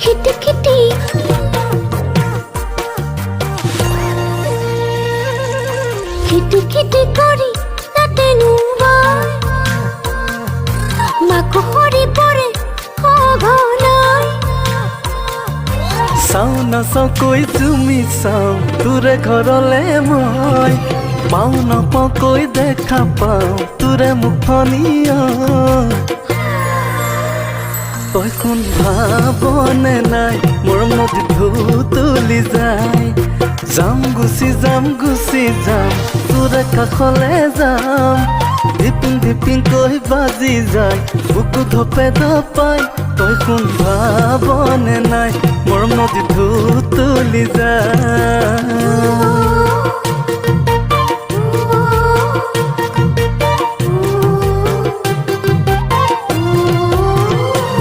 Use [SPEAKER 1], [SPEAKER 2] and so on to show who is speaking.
[SPEAKER 1] খিটিক খিটিক খিটিক খিটিক কৰি তাতে নুবাই মাকো সৰি পৰে সঘনাই
[SPEAKER 2] চাওঁ নাচাওঁকৈ তুমি চাওঁ তোৰে ঘৰলে মই পাওঁ নাপাওঁকৈ দেখা পাওঁ তোৰে মুখনীয় তই কোন ভাবনে নাই মোৰ নদীত ঢৌ তুলি যায় যাম গুচি যাম তোৰে কাষলে যাম ধিপিং কৈ বাজি যায় বুকু ধপে ধপাই তই কোন ভাবনে নাই মোৰ নদীত ঢৌ তুলি যায়